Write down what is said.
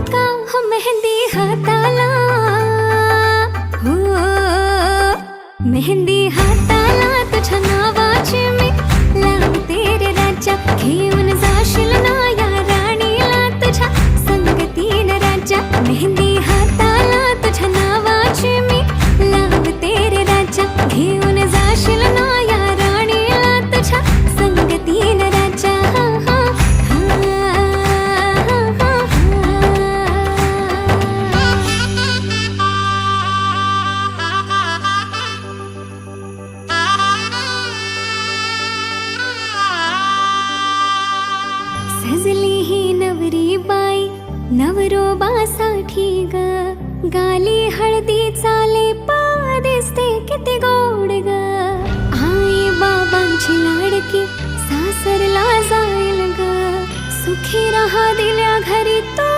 का हो मेहंदी हाताला, हो मेहंदी हाताला तुझ्या नावाची मी लावते रे राजा. घेऊन जाशील ना या राणीला तुझ्या संगतीन राजा. मेहंदी हाताला तुझ्या नावाची मी लावते रे राजा. घेऊन जाशील ना या राणीला तुझ्या संगतीन राजा. सजली ही नवरी बाई नवरोबासाठी ग. गाली हळदी चाले पा दिसते किती गोड ग. आई बाबांची लाडकी सासरला जाईल ग. सुखी राहा दिल्या घरी तो